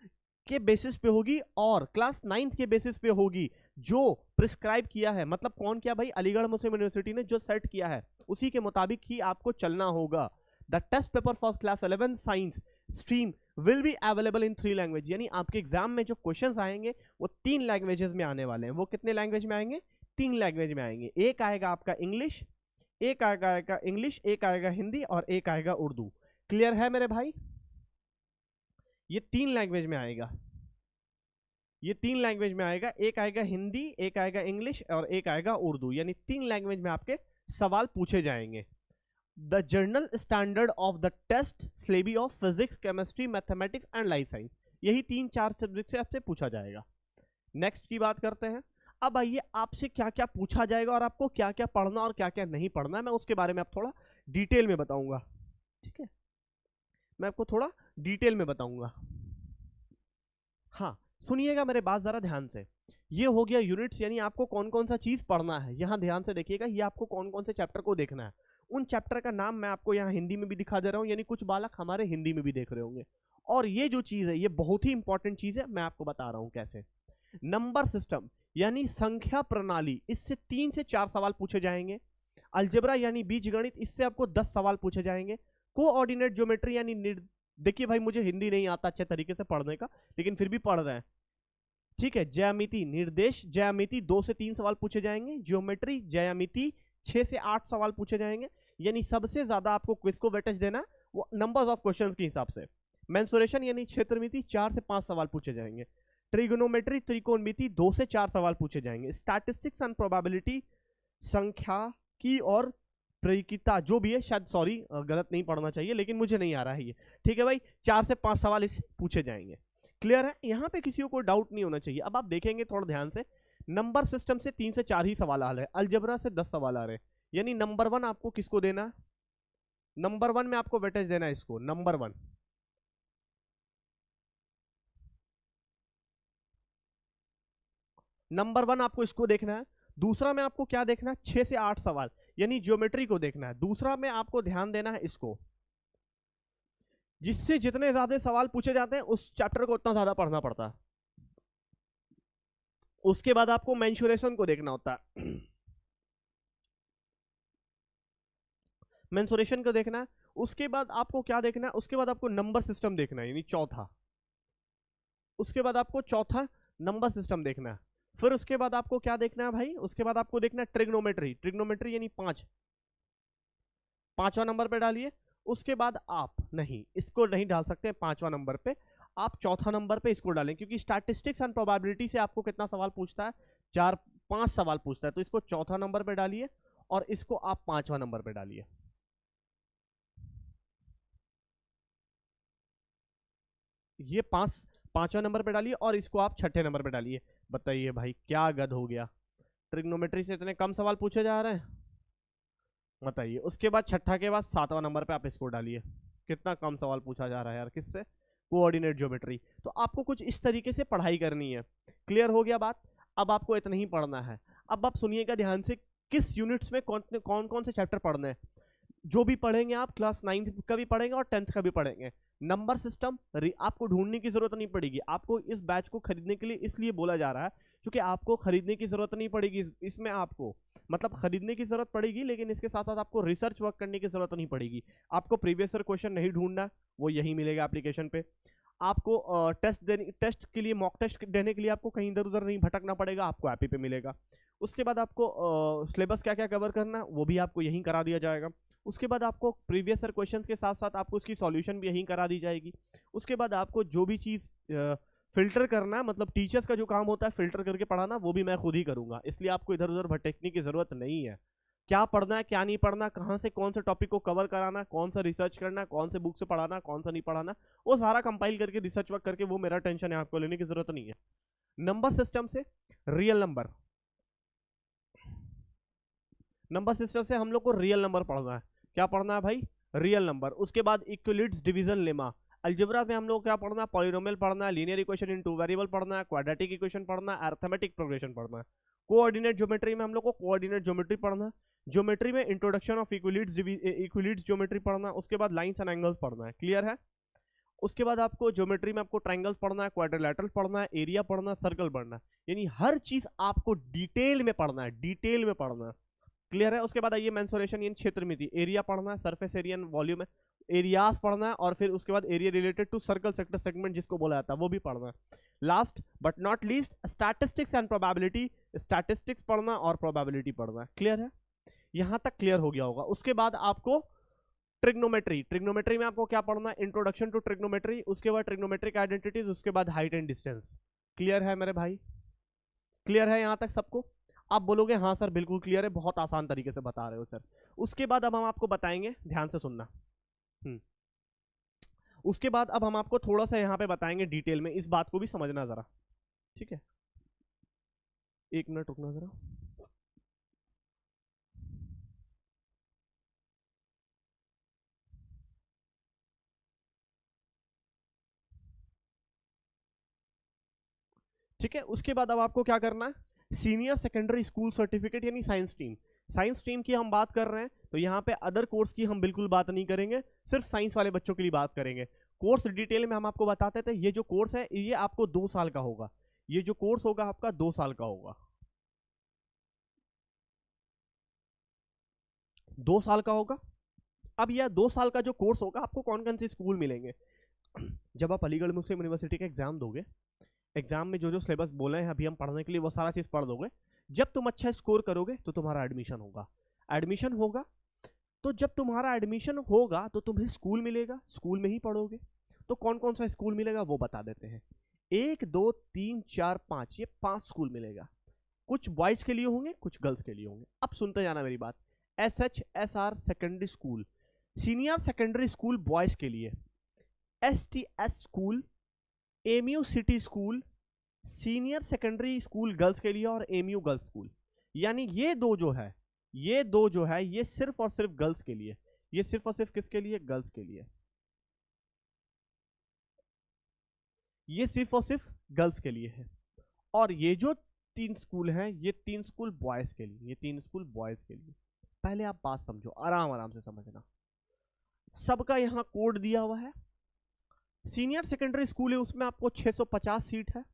के बेसिस पे होगी और क्लास 9th के बेसिस पे होगी, जो प्रिस्क्राइब किया है। मतलब कौन किया भाई? अलीगढ़ मुस्लिम यूनिवर्सिटी ने जो सेट किया है उसी के मुताबिक ही आपको चलना होगा। The test paper for class 11 science stream will be available in 3 language, यानी आपके एग्जाम में जो क्वेश्चंस आएंगे वो 3 लैंग्वेजेस में आने वाले हैं। वो कितने लैंग्वेज में आएंगे? 3 लैंग्वेज में आएंगे। एक आएगा आपका इंग्लिश, एक आएगा इंग्लिश, एक आएगा हिंदी और एक आएगा उर्दू। क्लियर है मेरे भाई? ये 3 लैंग्वेज में आएगा, ये 3 लैंग्वेज में आएगा। एक आएगा हिंदी, एक आएगा इंग्लिश और एक आएगा उर्दू, यानी 3 लैंग्वेज में आपके सवाल पूछे जाएंगे। The general standard of the test syllabi of physics, chemistry, mathematics and life science, यही 3-4 सब्जेक्ट से आपसे पूछा जाएगा। नेक्स्ट की बात करते हैं। अब आइए आपसे क्या क्या पूछा जाएगा और आपको क्या क्या पढ़ना और क्या क्या नहीं पढ़ना है, मैं उसके बारे में आप थोड़ा डिटेल में बताऊंगा। ठीक है, मैं आपको थोड़ा डिटेल में बताऊंगा। हाँ, सुनिएगा मेरे बात जरा ध्यान से। ये हो गया यूनिट्स, यानी आपको कौन कौन सा चीज पढ़ना है। यहाँ ध्यान से देखिएगा, ये आपको कौन कौन से चैप्टर को देखना है। उन चैप्टर का नाम मैं आपको यहाँ हिंदी में भी दिखा दे रहा हूँ, यानी कुछ बालक हमारे हिंदी में भी देख रहे होंगे। और ये जो चीज है ये बहुत ही इंपॉर्टेंट चीज है, मैं आपको बता रहा हूँ कैसे। नंबर सिस्टम यानी संख्या प्रणाली, इससे 3 से 4 सवाल पूछे जाएंगे। अलजेब्रा यानी बीजगणित, इससे आपको 10 सवाल पूछे जाएंगे। कोऑर्डिनेट ज्योमेट्री यानी देखिए भाई, मुझे हिंदी नहीं आता अच्छे तरीके से पढ़ने का, लेकिन फिर भी पढ़ रहे हैं। ठीक है, ज्यामिति निर्देश ज्यामिति 2 से 3 सवाल पूछे जाएंगे। ज्योमेट्री ज्यामिति 6 से 8 सवाल पूछे जाएंगे, यानी सबसे ज्यादा आपको क्विज को वेटेज देना वो नंबर्स ऑफ क्वेश्चंस के हिसाब से। मेंसुरेशन यानी क्षेत्रमिति 4 से 5 सवाल पूछे जाएंगे। ट्रिगोनोमेट्री त्रिकोणमिति 2 से 4 सवाल पूछे जाएंगे। स्टैटिस्टिक्स एंड प्रोबेबिलिटी सांख्यिकी और प्रकिता जो भी है, शायद सॉरी गलत नहीं पढ़ना चाहिए, लेकिन मुझे नहीं आ रहा है ये। ठीक है भाई, 4 से 5 सवाल इससे पूछे जाएंगे। क्लियर है, यहाँ पे किसी को डाउट नहीं होना चाहिए। अब आप देखेंगे थोड़ा ध्यान से, नंबर सिस्टम से 3 से 4 ही सवाल आ रहे हैं, अलजेब्रा से 10 सवाल आ रहे हैं। यानी नंबर 1 आपको किसको देना, नंबर 1 में आपको वेटेज देना है इसको, नंबर 1। नंबर 1 आपको इसको देखना है। दूसरा में आपको क्या देखना है, 6 से 8 सवाल यानी ज्योमेट्री को देखना है। दूसरा में आपको ध्यान देना है इसको, जिससे जितने ज्यादा सवाल पूछे जाते हैं उस चैप्टर को उतना ज्यादा पढ़ना पड़ता है। उसके बाद आपको मेंसुरेशन को देखना होता है, मेंसुरेशन को देखना है। उसके बाद आपको क्या देखना है, उसके बाद आपको नंबर सिस्टम देखना है, यानी चौथा। उसके बाद आपको चौथा नंबर सिस्टम देखना है। फिर उसके बाद आपको क्या देखना है भाई, उसके बाद आपको देखना है ट्रिग्नोमेट्री, ट्रिग्नोमेट्री यानी 5, 5वां नंबर पे डालिए। उसके बाद आप नहीं, इसको नहीं डाल सकते 5वां नंबर पे, आप चौथा नंबर पे इसको डालें, क्योंकि स्टैटिस्टिक्स एंड प्रोबेबिलिटी से आपको कितना सवाल पूछता है, 4-5 सवाल पूछता है। तो इसको चौथा नंबर पे डालिए और इसको आप 5वां नंबर पे डालिए। ये 5वां नंबर पे डालिए और इसको आप 6ठे नंबर पे डालिए। बताइए भाई क्या गद हो गया, ट्रिग्नोमेट्री से इतने कम सवाल पूछे जा रहे हैं, बताइए। उसके बाद छठा के बाद 7वां नंबर पे आप इसको डालिए, कितना कम सवाल पूछा जा रहा है यार, किससे, कोऑर्डिनेट ज्योमेट्री। तो आपको कुछ इस तरीके से पढ़ाई करनी है। क्लियर हो गया बात, अब आपको इतना ही पढ़ना है। अब आप सुनिएगा ध्यान से, किस यूनिट्स में कौन कौन से चैप्टर पढ़ने हैं। जो भी पढ़ेंगे आप, क्लास 9th का भी पढ़ेंगे और 10th का भी पढ़ेंगे। नंबर सिस्टम आपको ढूंढने की जरूरत नहीं पड़ेगी, आपको इस बैच को खरीदने के लिए इसलिए बोला जा रहा है क्योंकि आपको खरीदने की जरूरत नहीं पड़ेगी। इसमें आपको मतलब खरीदने की जरूरत पड़ेगी, लेकिन इसके साथ साथ आपको रिसर्च वर्क करने की जरूरत नहीं पड़ेगी। आपको प्रीवियस ईयर क्वेश्चन नहीं ढूंढना, वो यही मिलेगा एप्लीकेशन पे। आपको टेस्ट के लिए, मॉक टेस्ट देने के लिए आपको कहीं इधर उधर नहीं भटकना पड़ेगा, आपको ऐप पे मिलेगा। उसके बाद आपको सिलेबस क्या क्या कवर करना है वो भी आपको यहीं करा दिया जाएगा। उसके बाद आपको प्रीवियस ईयर क्वेश्चंस के साथ साथ आपको उसकी सॉल्यूशन भी यहीं करा दी जाएगी। उसके बाद आपको जो भी चीज़ फिल्टर करना, मतलब टीचर्स का जो काम होता है फिल्टर करके पढ़ाना, वो भी मैं खुद ही करूंगा। इसलिए आपको इधर उधर भटकने की जरूरत नहीं है। क्या पढ़ना है क्या नहीं पढ़ना, कहाँ से कौन से टॉपिक को कवर कराना, कौन सा रिसर्च करना, कौन से बुक से पढ़ाना, कौन सा नहीं पढ़ाना, वो सारा कंपाइल करके रिसर्च वर्क करके वो मेरा टेंशन है, आपको लेने की जरूरत नहीं है। नंबर सिस्टम से रियल नंबर, नंबर सिस्टम से हम लोग को रियल नंबर पढ़ना है। क्या पढ़ना है भाई, रियल नंबर। उसके बाद इक्विलिड्स डिवीजन लेमा। अलजेब्रा में हम लोग क्या पढ़ना है, पॉलिनोमियल पढ़ना है, लीनियर इक्वेशन इन 2 वेरिएबल पढ़ना है, क्वाड्रेटिक इक्वेशन पढ़ना है, अरिथमेटिक प्रोग्रेशन पढ़ना है। कोऑर्डिनेट ज्योमेट्री में हम लोग को कोऑर्डिनेट ज्योमेट्री पढ़ना है। ज्योमेट्री में इंट्रोडक्शन ऑफ इक्विलिड्स ज्योमेट्री पढ़ना है। उसके बाद लाइंस एंड एंगल्स पढ़ना है। क्लियर है। उसके बाद आपको ज्योमेट्री में आपको ट्रायंगल्स पढ़ना है, क्वाड्रिलेटरल पढ़ना है, एरिया पढ़ना है, सर्कल पढ़ना है। यानी हर चीज आपको डिटेल में पढ़ना है, डिटेल में पढ़ना है। क्लियर है। उसके बाद आइए मेंसुरेशन यानी क्षेत्रमिति, एरिया पढ़ना है, सरफेस एरिया वॉल्यूम है, एरियाज पढ़ना है, और फिर उसके बाद area related to circle sector segment जिसको बोला जाता है वो भी पढ़ना है। Last but not least statistics and probability, statistics पढ़ना और प्रोबेबिलिटी पढ़ना है। क्लियर है, यहां तक क्लियर हो गया होगा। उसके बाद आपको ट्रिग्नोमेट्री, ट्रिग्नोमेट्री में आपको क्या पढ़ना है, इंट्रोडक्शन टू ट्रिग्नोमेट्री, उसके बाद ट्रिग्नोमेट्रिक आइडेंटिटीज, उसके बाद हाइट एंड डिस्टेंस। क्लियर है मेरे भाई, क्लियर है यहां तक सबको। आप बोलोगे हाँ सर बिल्कुल क्लियर है, बहुत आसान तरीके से बता रहे हो सर। उसके बाद अब हम आपको बताएंगे, ध्यान से सुनना। उसके बाद अब हम आपको थोड़ा सा यहाँ पे बताएंगे डिटेल में, इस बात को भी समझना जरा, ठीक है। एक मिनट रुकना जरा। ठीक है, उसके बाद अब आपको क्या करना है, सीनियर सेकेंडरी स्कूल सर्टिफिकेट यानी साइंस स्ट्रीम। साइंस स्ट्रीम की हम बात कर रहे हैं तो यहाँ पे अदर कोर्स की हम बिल्कुल बात नहीं करेंगे, सिर्फ साइंस वाले बच्चों के लिए बात करेंगे। कोर्स डिटेल में हम आपको बताते थे, ये जो कोर्स है ये आपको 2 साल का होगा। ये जो कोर्स होगा आपका 2 साल का होगा, 2 साल का होगा। अब यह 2 साल का जो कोर्स होगा आपको कौन कौन से स्कूल मिलेंगे, जब आप अलीगढ़ मुस्लिम यूनिवर्सिटी का एग्जाम दोगे, एग्जाम में जो जो सिलेबस बोले हैं अभी हम पढ़ने के लिए वो सारा चीज पढ़ दोगे। जब तुम अच्छा स्कोर करोगे तो तुम्हारा एडमिशन होगा। एडमिशन होगा तो जब तुम्हारा एडमिशन होगा तो तुम्हें स्कूल मिलेगा, स्कूल में ही पढ़ोगे। तो कौन कौन सा स्कूल मिलेगा वो बता देते हैं। 1 2 3 4 5, ये 5 स्कूल मिलेगा। कुछ बॉयज के लिए होंगे, कुछ गर्ल्स के लिए होंगे। अब सुनते जाना मेरी बात। SHSR secondary school, senior secondary school boys के लिए। STS school, MU city school, senior secondary school girls के लिए, और एमयू गर्ल्स स्कूल। यानी ये दो जो है, ये सिर्फ और सिर्फ गर्ल्स के लिए। ये सिर्फ और सिर्फ किसके लिए, गर्ल्स के लिए। ये सिर्फ और सिर्फ गर्ल्स के लिए है। और ये जो 3 स्कूल हैं, ये 3 स्कूल बॉयज के लिए, ये 3 स्कूल बॉयज के लिए। पहले आप बात समझो, आराम आराम से समझना। सबका यहां कोड दिया हुआ है। सीनियर सेकेंडरी स्कूल है उसमें आपको 650 सीट है।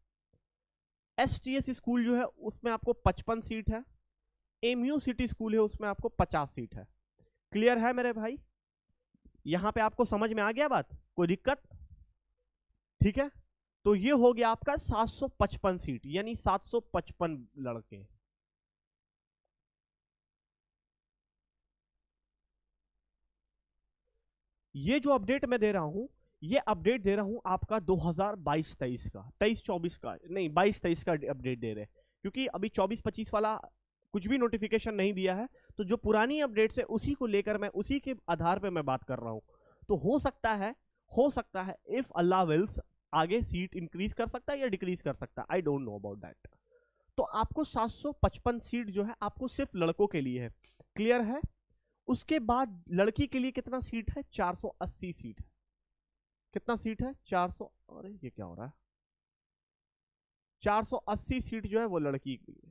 STS स्कूल जो है उसमें आपको 55 सीट है। एमयू सिटी स्कूल है उसमें आपको 50 सीट है। क्लियर है मेरे भाई, यहां पे आपको समझ में आ गया बात, कोई दिक्कत? ठीक है, तो ये हो गया आपका 755 सीट, यानी 755 लड़के। ये जो अपडेट मैं दे रहा हूं, ये अपडेट दे रहा हूं आपका 2022-23 का, 23-24 का नहीं, 22-23 का अपडेट दे रहे हैं। क्योंकि अभी 24-25 वाला कुछ भी नोटिफिकेशन नहीं दिया है, तो जो पुरानी अपडेट्स है उसी को लेकर मैं, उसी के आधार पे मैं बात कर रहा हूं। तो हो सकता है इफ अल्लाह विल्स आगे सीट इंक्रीज कर सकता है या डिक्रीज कर सकता है, I don't know about that. तो आपको 755 सीट जो है आपको सिर्फ लड़कों के लिए है। क्लियर है? उसके बाद लड़की के लिए कितना सीट है, 480 सीट है। कितना सीट है, 400, अरे ये क्या हो रहा है, 480 सीट जो है वो लड़की के लिए।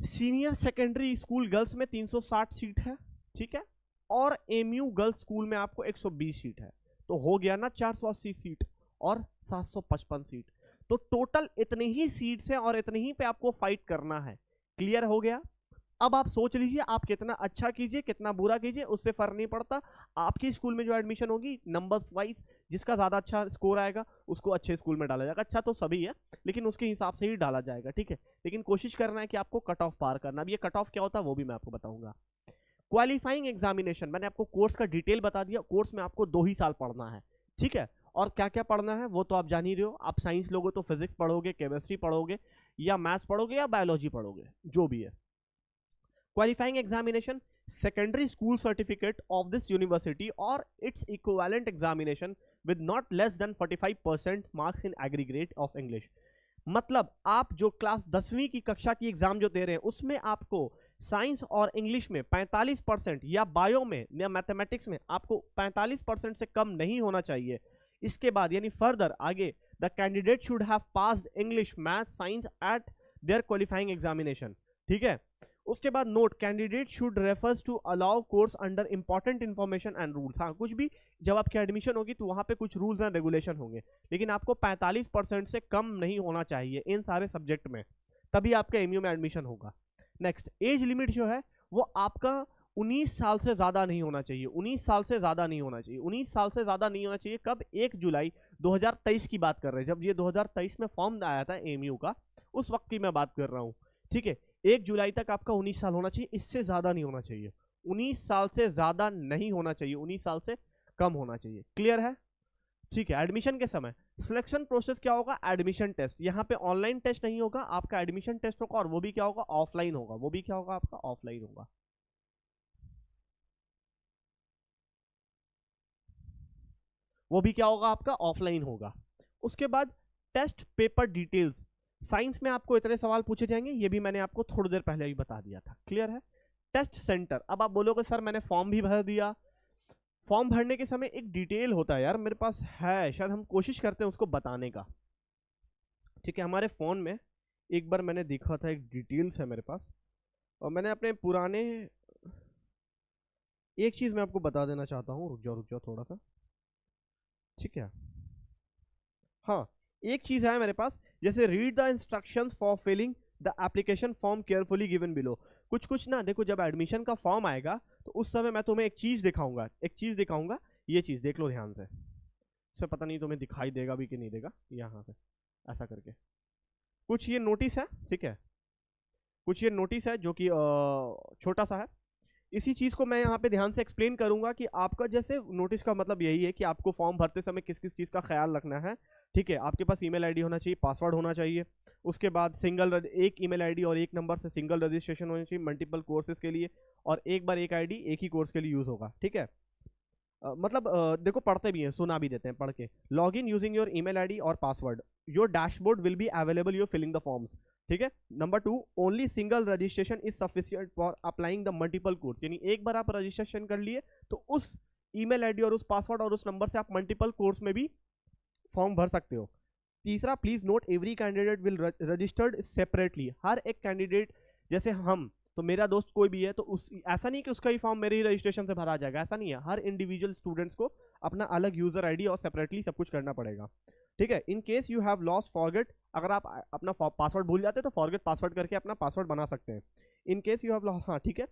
सीनियर सेकेंडरी स्कूल गर्ल्स में 360 सीट है, ठीक है। और एमयू गर्ल्स स्कूल में आपको 120 सीट है। तो हो गया ना 480 सीट और 755 सीट। तो टोटल इतने ही सीट्स हैं और इतने ही पे आपको फाइट करना है। क्लियर हो गया? अब आप सोच लीजिए, आप कितना अच्छा कीजिए कितना बुरा कीजिए उससे फर्क नहीं पड़ता। आपकी स्कूल में जो एडमिशन होगी नंबर्स वाइज, जिसका ज्यादा अच्छा स्कोर आएगा उसको अच्छे स्कूल में डाला जाएगा। अच्छा तो सभी है लेकिन उसके हिसाब से ही डाला जाएगा, ठीक है। लेकिन कोशिश करना है कि आपको कट ऑफ पार करना। अब ये कट ऑफ क्या होता है वो भी मैं आपको बताऊंगा। क्वालिफाइंग एग्जामिनेशन, मैंने आपको कोर्स का डिटेल बता दिया। कोर्स में आपको 2 ही साल पढ़ना है, ठीक है। और क्या क्या पढ़ना है वो तो आप जान ही रहे हो। आप साइंस लोगे तो फिजिक्स पढ़ोगे, केमिस्ट्री पढ़ोगे, या मैथ्स पढ़ोगे, या बायोलॉजी पढ़ोगे, जो भी है। Qualifying examination, secondary school certificate of this university or its equivalent examination with not less than 45% marks in aggregate of English। मतलब आप जो क्लास 10वीं की कक्षा की एग्जाम जो दे रहे हैं उसमें आपको साइंस और इंग्लिश में 45% या बायो में या मैथमेटिक्स में आपको 45% से कम नहीं होना चाहिए। इसके बाद यानी फर्दर आगे, the candidate should have passed English, math, science at their qualifying examination, ठीक है। उसके बाद note, candidate should refers to allow course under important information and rules. हाँ, कुछ भी जब आपकी एडमिशन होगी तो वहां पे कुछ रूल्स एंड रेगुलेशन होंगे, लेकिन आपको 45% से कम नहीं होना चाहिए इन सारे सब्जेक्ट में, तभी आपका एमयू में एडमिशन होगा। नेक्स्ट, एज लिमिट जो है वो आपका 19 साल से ज्यादा नहीं होना चाहिए। 19 साल से ज्यादा नहीं होना चाहिए। 19 साल से ज्यादा नहीं होना चाहिए कब? 1 जुलाई 2023 की बात कर रहे हैं, जब ये 2023 में फॉर्म आया था एमयू का, उस वक्त की मैं बात कर रहा हूँ, ठीक है। 1 जुलाई तक आपका 19 साल होना चाहिए, इससे ज्यादा नहीं होना चाहिए। 19 साल से ज्यादा नहीं होना चाहिए, 19 साल से कम होना चाहिए। क्लियर है? ठीक है। एडमिशन के समय सिलेक्शन प्रोसेस क्या होगा? Admission test. यहाँ पे ऑनलाइन टेस्ट नहीं होगा, आपका एडमिशन टेस्ट होगा, और वो भी क्या होगा? ऑफलाइन होगा। वो भी क्या होगा? आपका ऑफलाइन होगा। वो भी क्या होगा? आपका ऑफलाइन होगा। उसके बाद टेस्ट पेपर डिटेल्स, साइंस में आपको इतने सवाल पूछे जाएंगे, ये भी मैंने आपको थोड़ी देर पहले ही बता दिया था। क्लियर है? टेस्ट सेंटर, अब आप बोलोगे सर मैंने फॉर्म भी भर दिया। फॉर्म भरने के समय एक डिटेल होता है यार, मेरे पास है, शायद हम कोशिश करते हैं उसको बताने का। ठीक है, हमारे फ़ोन में एक बार मैंने देखा था, एक डिटेल्स है मेरे पास, और मैंने अपने पुराने, एक चीज़ मैं आपको बता देना चाहता हूँ, रुक जाओ थोड़ा सा। ठीक है, हाँ, एक चीज़ है मेरे पास, जैसे read the instructions for filling the application form carefully given below. कुछ कुछ ना देखो, जब एडमिशन का फॉर्म आएगा तो उस समय मैं तुम्हें एक चीज़ दिखाऊंगा, ये चीज़ देख लो ध्यान से। इससे पता नहीं तुम्हें दिखाई देगा भी कि नहीं देगा, यहाँ से ऐसा करके कुछ ये नोटिस है। ठीक है, कुछ ये नोटिस है जो कि छोटा सा है। इसी चीज़ को मैं यहाँ पे ध्यान से एक्सप्लेन करूंगा कि आपका, जैसे नोटिस का मतलब यही है कि आपको फॉर्म भरते समय किस किस चीज़ का ख्याल रखना है। ठीक है, आपके पास ईमेल आईडी होना चाहिए, पासवर्ड होना चाहिए, उसके बाद एक ईमेल आईडी और एक नंबर से सिंगल रजिस्ट्रेशन होनी चाहिए मल्टीपल कोर्सेज के लिए, और एक बार एक आईडी एक ही कोर्स के लिए यूज़ होगा। ठीक है, देखो पढ़ते भी हैं, सुना भी देते हैं पढ़ के। Log in using your email ID और password, your dashboard will be available your filling the forms. ठीक है, number 2, only single registration is sufficient for applying the multiple course, यानी एक बार आप रजिस्ट्रेशन कर लिए तो उस ईमेल आईडी और उस पासवर्ड और उस नंबर से आप मल्टीपल कोर्स में भी फॉर्म भर सकते हो। तीसरा, please note every candidate will registered separately, हर एक कैंडिडेट, जैसे हम, तो मेरा दोस्त कोई भी है तो उस, ऐसा नहीं कि उसका ही फॉर्म मेरे ही रजिस्ट्रेशन से भरा जाएगा, ऐसा नहीं है। हर इंडिविजुअल स्टूडेंट्स को अपना अलग यूजर आईडी और सेपरेटली सब कुछ करना पड़ेगा। ठीक है, इन case you have lost forget, अगर आप अपना पासवर्ड भूल जाते हैं तो फॉरगेट पासवर्ड करके अपना पासवर्ड बना सकते हैं। In case you have lost, हाँ ठीक है,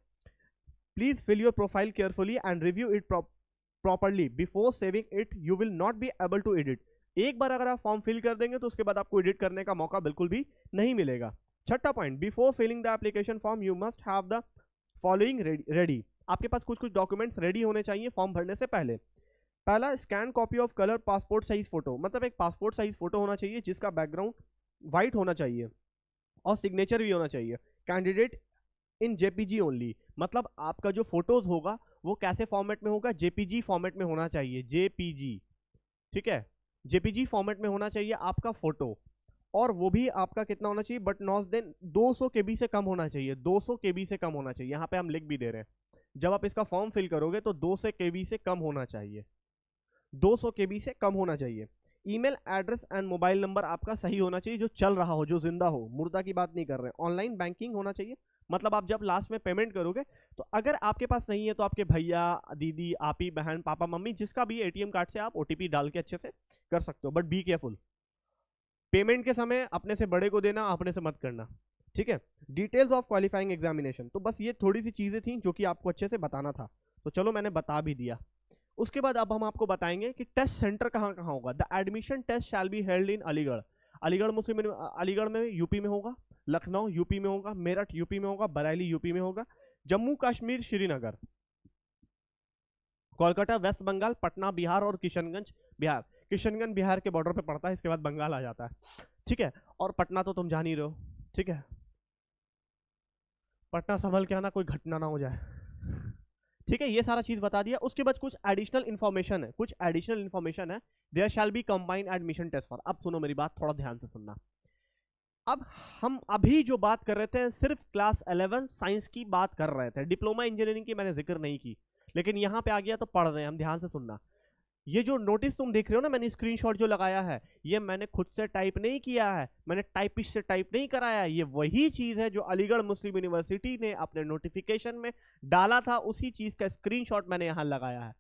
please fill your profile carefully and review it properly before saving it, you will not be able to edit. एक बार अगर आप फॉर्म फिल कर देंगे तो उसके बाद आपको एडिट करने का मौका बिल्कुल भी नहीं मिलेगा। छठा point, before filling the application form you must have the following ready, आपके पास कुछ कुछ डॉक्यूमेंट्स रेडी होने चाहिए फॉर्म भरने से पहले। पहला, scan copy of colour passport size photo, मतलब एक पासपोर्ट साइज फोटो होना चाहिए जिसका बैकग्राउंड व्हाइट होना चाहिए और सिग्नेचर भी होना चाहिए। कैंडिडेट इन जेपीजी ओनली, मतलब आपका जो फोटोज होगा वो कैसे फॉर्मेट में होगा, जेपीजी फॉर्मेट में होना चाहिए, जेपीजी। ठीक है, जेपीजी फॉर्मेट में होना चाहिए आपका फोटो, और वो भी आपका कितना होना चाहिए, बट नॉट देन 200 केबी से कम होना चाहिए, 200 केबी से कम होना चाहिए। यहाँ पे हम लिख भी दे रहे हैं, जब आप इसका फॉर्म फिल करोगे तो 200 केबी से कम होना चाहिए, 200 केबी से कम होना चाहिए। Email address and mobile number आपका सही होना चाहिए, जो चल रहा हो, जो जिंदा हो, मुर्दा की बात नहीं कर रहे हैं। ऑनलाइन बैंकिंग होना चाहिए, मतलब आप जब लास्ट में पेमेंट करोगे तो अगर आपके पास नहीं है तो आपके भैया, दीदी, आपी, बहन, पापा, मम्मी, जिसका भी एटीएम कार्ड से आप ओटीपी डाल के अच्छे से कर सकते हो, बट बी केयरफुल, पेमेंट के समय अपने से बड़े को देना, अपने से मत करना। ठीक है, डिटेल्स ऑफ क्वालिफाइंग एग्जामिनेशन, तो बस ये थोड़ी सी चीजें थी जो कि आपको अच्छे से बताना था, तो चलो मैंने बता भी दिया। उसके बाद अब हम आपको बताएंगे कि टेस्ट सेंटर कहाँ कहाँ होगा। The admission test shall be held in Aligarh, Aligarh में यूपी में होगा, लखनऊ यूपी में होगा, मेरठ यूपी में होगा, बरेली यूपी में होगा, जम्मू कश्मीर श्रीनगर, कोलकाता वेस्ट बंगाल, पटना बिहार और किशनगंज बिहार। किशनगंज बिहार के बॉर्डर पे पड़ता है, इसके बाद बंगाल आ जाता है। ठीक है, और पटना तो तुम जान ही रहे हो। ठीक है, पटना संभल के आना, कोई घटना ना हो जाए। ठीक है, ये सारा चीज बता दिया। उसके बाद कुछ एडिशनल इन्फॉर्मेशन है, there shall be combined admission test for. अब सुनो मेरी बात, थोड़ा ध्यान से सुनना। अब हम अभी जो बात कर रहे थे सिर्फ क्लास 11 साइंस की बात कर रहे थे, डिप्लोमा इंजीनियरिंग की मैंने जिक्र नहीं की, लेकिन यहां पे आ गया तो पढ़ रहे हैं हम, ध्यान से सुनना। ये जो नोटिस तुम देख रहे हो ना, मैंने स्क्रीनशॉट जो लगाया है, ये मैंने खुद से टाइप नहीं किया है, मैंने टाइपिस्ट से टाइप नहीं कराया है, ये वही चीज है जो अलीगढ़ मुस्लिम यूनिवर्सिटी ने अपने नोटिफिकेशन में डाला था, उसी चीज का स्क्रीनशॉट मैंने यहां लगाया है।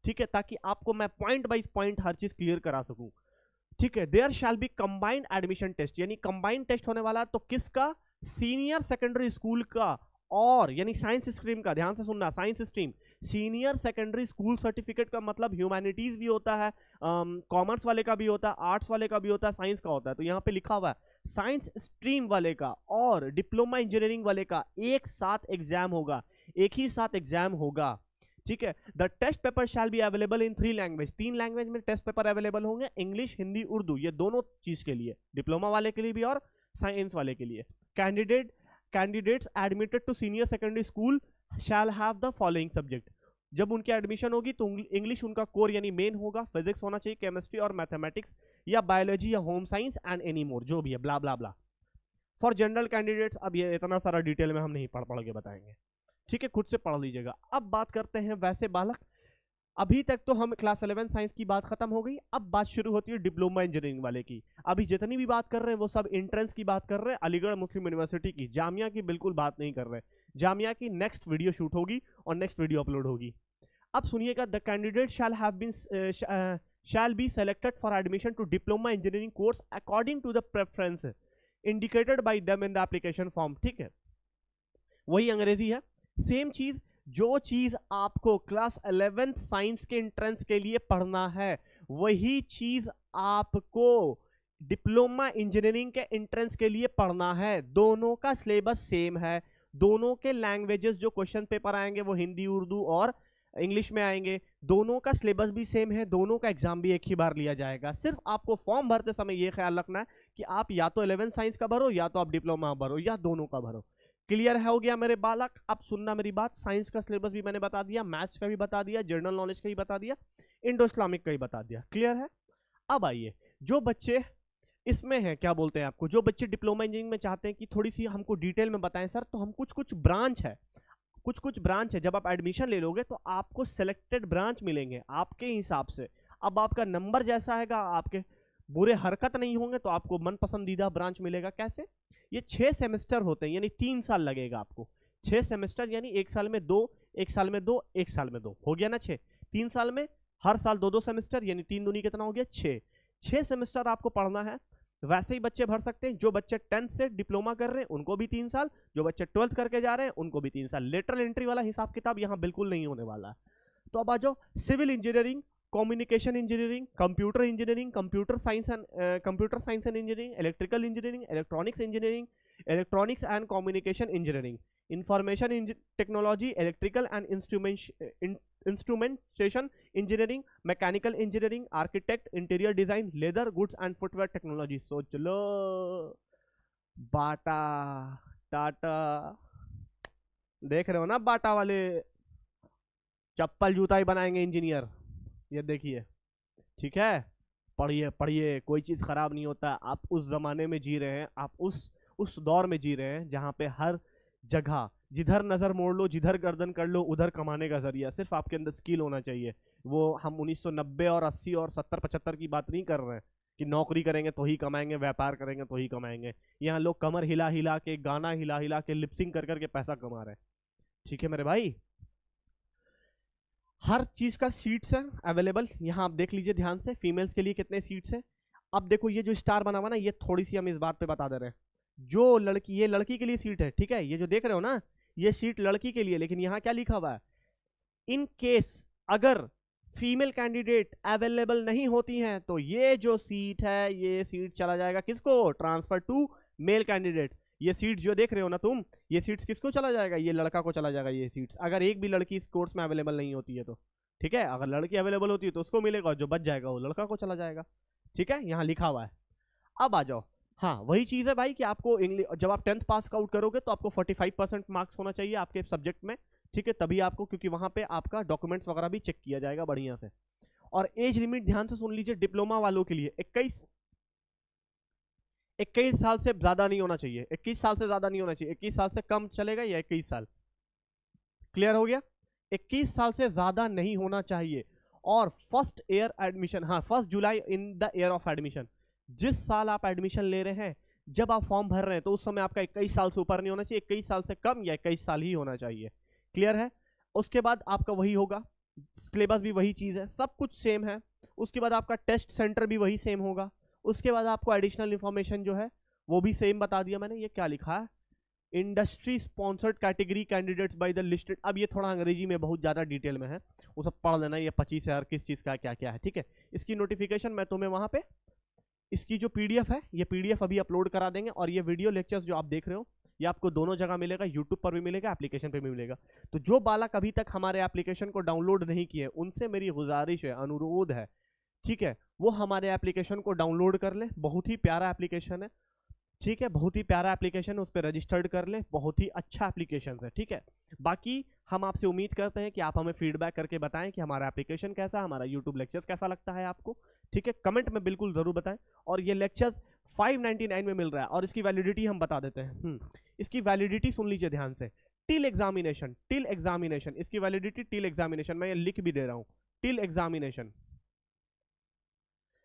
ठीक है, ताकि आपको मैं पॉइंट बाई पॉइंट हर चीज क्लियर करा सकूं। ठीक है, there shall be combined admission test, यानी कंबाइंड टेस्ट होने वाला, तो किसका, सीनियर सेकेंडरी स्कूल का, और यानी साइंस स्ट्रीम का, ध्यान से सुनना, science stream, senior secondary school certificate का मतलब ह्यूमैनिटीज भी होता है, कॉमर्स वाले का भी होता है, आर्ट्स वाले का भी होता है, साइंस का होता है, तो यहाँ पे लिखा हुआ है साइंस स्ट्रीम वाले का और डिप्लोमा इंजीनियरिंग वाले का एक साथ एग्जाम होगा, एक ही साथ एग्जाम होगा। ठीक है, the test paper shall be available in 3 language, 3 language में टेस्ट पेपर अवेलेबल होंगे, इंग्लिश, हिंदी, उर्दू, ये दोनों चीज के लिए, डिप्लोमा वाले के लिए भी और साइंस वाले के लिए। Candidates admitted to senior secondary school shall have the following subject, जब उनकी एडमिशन होगी तो इंग्लिश उनका कोर यानी मेन होगा, फिजिक्स होना चाहिए, केमिस्ट्री और मैथमेटिक्स या बायोलॉजी या home science and any more, जो भी है, ब्ला ब्ला ब्ला। फॉर जनरल कैंडिडेट्स, अब ये इतना सारा डिटेल में हम नहीं पढ़ के बताएंगे, ठीक है, खुद से पढ़ लीजिएगा। अब बात करते हैं वैसे बालक। अभी तक तो हम क्लास 11 साइंस की बात खत्म हो गई, अब बात शुरू होती है डिप्लोमा इंजीनियरिंग वाले की। अभी जितनी भी बात कर रहे हैं वो सब एंट्रेंस की बात कर रहे हैं, अलीगढ़ मुस्लिम यूनिवर्सिटी की, जामिया की बिल्कुल बात नहीं कर रहे। जामिया की नेक्स्ट वीडियो शूट होगी और नेक्स्ट वीडियो अपलोड होगी। अब सुनिएगा, the candidate shall be selected for admission to diploma engineering course according to the preference indicated by them in the application form। ठीक है, वही अंग्रेजी है, सेम चीज। जो चीज आपको क्लास 11th साइंस के एंट्रेंस के लिए पढ़ना है वही चीज आपको डिप्लोमा इंजीनियरिंग के एंट्रेंस के लिए पढ़ना है। दोनों का सिलेबस सेम है, दोनों के लैंग्वेजेस जो क्वेश्चन पेपर आएंगे वो हिंदी, उर्दू और इंग्लिश में आएंगे। दोनों का सिलेबस भी सेम है, दोनों का एग्जाम भी एक ही बार लिया जाएगा। सिर्फ आपको फॉर्म भरते समय ये ख्याल रखना है कि आप या तो 11th साइंस का भरो या तो आप डिप्लोमा भरो या दोनों का भरो। क्लियर हो गया मेरे बालक? अब सुनना मेरी बात, साइंस का सिलेबस भी मैंने बता दिया, मैथ्स का भी बता दिया, जनरल नॉलेज का भी बता दिया, इंडो इस्लामिक का भी बता दिया। क्लियर है? अब आइए, जो बच्चे इसमें है, क्या बोलते हैं आपको, जो बच्चे डिप्लोमा इंजीनियरिंग में चाहते हैं कि थोड़ी सी हमको डिटेल में बताएं सर, तो हम कुछ ब्रांच है, कुछ ब्रांच है। जब आप एडमिशन ले लोगे तो आपको सिलेक्टेड ब्रांच मिलेंगे आपके हिसाब से। अब आपका नंबर जैसा हैगा, आपके बुरे हरकत नहीं होंगे तो आपको मन पसंदीदा ब्रांच मिलेगा। कैसे? ये 6 सेमेस्टर होते हैं, यानी 3 साल लगेगा आपको। 6 सेमेस्टर यानी 1 साल में 2, 1 साल में 2, 1 साल में 2, हो गया ना 6। 3 साल में हर साल 2-2 सेमेस्टर, यानी 3 दूनी कितना हो गया 6। 6 सेमेस्टर आपको पढ़ना है। वैसे ही बच्चे भर सकते हैं, जो बच्चे 10th से डिप्लोमा कर रहे हैं उनको भी 3 साल, जो बच्चे 12th करके जा रहे हैं उनको भी 3 साल। लेटरल एंट्री वाला हिसाब किताब यहाँ बिल्कुल नहीं होने वाला। तो अब आ जाओ, civil engineering, communication engineering, computer engineering, computer science and engineering, electrical engineering, electronics engineering, electronics and communication engineering, information technology, electrical and instrumentation engineering, mechanical engineering, architect, interior design, leather goods and footwear technology. सोच लो, बाटा, टाटा, देख रहे हो ना बाटा वाले चप्पल जूता ही बनाएंगे engineer, ये देखिए। ठीक है, पढ़िए पढ़िए, कोई चीज खराब नहीं होता। आप उस जमाने में जी रहे हैं, आप उस दौर में जी रहे हैं जहां पे हर जगह जिधर नजर मोड़ लो, जिधर गर्दन कर लो, उधर कमाने का जरिया। सिर्फ आपके अंदर स्किल होना चाहिए। वो हम 1990 और 80 और 70 75 की बात नहीं कर रहे हैं कि नौकरी करेंगे तो ही कमाएंगे, व्यापार करेंगे तो ही कमाएंगे। यहाँ लोग कमर हिला हिला के, गाना हिला हिला के, लिपसिंग कर करके पैसा कमा रहे हैं। ठीक है मेरे भाई, हर चीज का सीट्स है अवेलेबल। यहाँ आप देख लीजिए ध्यान से, फीमेल्स के लिए कितने सीट्स हैं। अब देखो ये जो स्टार बना हुआ ना, ये थोड़ी सी हम इस बात पे बता दे रहे हैं। जो लड़की, ये लड़की के लिए सीट है, ठीक है, ये जो देख रहे हो ना, ये सीट लड़की के लिए। लेकिन यहाँ क्या लिखा हुआ है, इन केस अगर फीमेल कैंडिडेट अवेलेबल नहीं होती हैं तो ये जो सीट है, ये सीट चला जाएगा किसको, ट्रांसफर टू मेल कैंडिडेट। ये सीट जो देख रहे हो ना तुम, ये सीट्स किसको चला जाएगा, ये लड़का को चला जाएगा ये सीट्स, अगर एक भी लड़की इस कोर्स में अवेलेबल नहीं होती है तो। ठीक है, अगर लड़की अवेलेबल होती है तो उसको मिलेगा, जो बच जाएगा वो लड़का को चला जाएगा। ठीक है, यहाँ लिखा हुआ है। अब आ जाओ, हाँ वही चीज़ है भाई कि आपको इंग्लिश, जब आप 10th पास आउट करोगे तो आपको 45% मार्क्स होना चाहिए आपके सब्जेक्ट में। ठीक है, तभी आपको, क्योंकि वहाँ पे आपका डॉक्यूमेंट्स वगैरह भी चेक किया जाएगा बढ़िया से। और एज लिमिट ध्यान से सुन लीजिए, डिप्लोमा वालों के लिए 21 साल से ज्यादा नहीं होना चाहिए। 21 साल से ज्यादा नहीं होना चाहिए, 21 साल से कम चलेगा या 21 साल। क्लियर हो गया? 21 साल से ज्यादा नहीं होना चाहिए। और फर्स्ट ईयर एडमिशन, हाँ 1 जुलाई in the year of admission, जिस साल आप एडमिशन ले रहे हैं, जब आप फॉर्म भर रहे हैं तो उस समय आपका 21 साल से ऊपर नहीं होना चाहिए, 21 साल से कम या 21 साल ही होना चाहिए। क्लियर है? उसके बाद आपका वही होगा, सिलेबस भी वही चीज है, सब कुछ सेम है। उसके बाद आपका टेस्ट सेंटर भी वही सेम होगा। उसके बाद आपको एडिशनल इंफॉर्मेशन जो है वो भी सेम बता दिया मैंने। ये क्या लिखा है, industry sponsored category candidates by the listed. अब ये थोड़ा अंग्रेजी में बहुत ज्यादा डिटेल में है, वो सब पढ़ लेना, ये 25 है, किस चीज का क्या क्या है। ठीक है, इसकी नोटिफिकेशन मैं तुम्हें वहां पे, इसकी जो पीडीएफ है, ये पीडीएफ अभी अपलोड करा देंगे। और ये वीडियो लेक्चर्स जो आप देख रहे हो, ये आपको दोनों जगह मिलेगा, यूट्यूब पर भी मिलेगा, एप्लीकेशन पे भी मिलेगा। तो जो बालक अभी तक हमारे एप्लीकेशन को डाउनलोड नहीं किए, उनसे मेरी गुजारिश है, अनुरोध है, ठीक है, वो हमारे एप्लीकेशन को डाउनलोड कर ले। बहुत ही प्यारा एप्लीकेशन है, ठीक है, बहुत ही प्यारा एप्लीकेशन है, उस पर रजिस्टर्ड कर ले, बहुत ही अच्छा एप्लीकेशन है। ठीक है, बाकी हम आपसे उम्मीद करते हैं कि आप हमें फीडबैक करके बताएं कि हमारा एप्लीकेशन कैसा, हमारा यूट्यूब लेक्चर्स कैसा लगता है आपको। ठीक है, कमेंट में बिल्कुल जरूर बताएं। और ये लेक्चर्स 599 में मिल रहा है और इसकी वैलिडिटी हम बता देते हैं। इसकी वैलिडिटी सुन लीजिए ध्यान से, टिल एग्जामिनेशन, इसकी वैलिडिटी टिल एग्जामिनेशन, मैं ये लिख भी दे रहा हूं, टिल एग्जामिनेशन,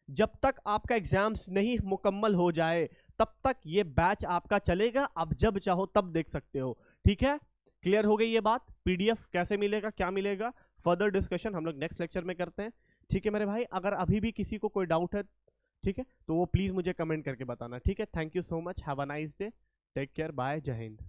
जब तक आपका एग्जाम्स नहीं मुकम्मल हो जाए तब तक ये बैच आपका चलेगा, आप जब चाहो तब देख सकते हो। ठीक है, क्लियर हो गई ये बात? पीडीएफ कैसे मिलेगा, क्या मिलेगा, फर्दर डिस्कशन हम लोग नेक्स्ट लेक्चर में करते हैं। ठीक है मेरे भाई, अगर अभी भी किसी को कोई डाउट है, ठीक है, तो वो प्लीज मुझे कमेंट करके बताना। ठीक है, thank you so much, have a nice day, take care, bye, जय हिंद।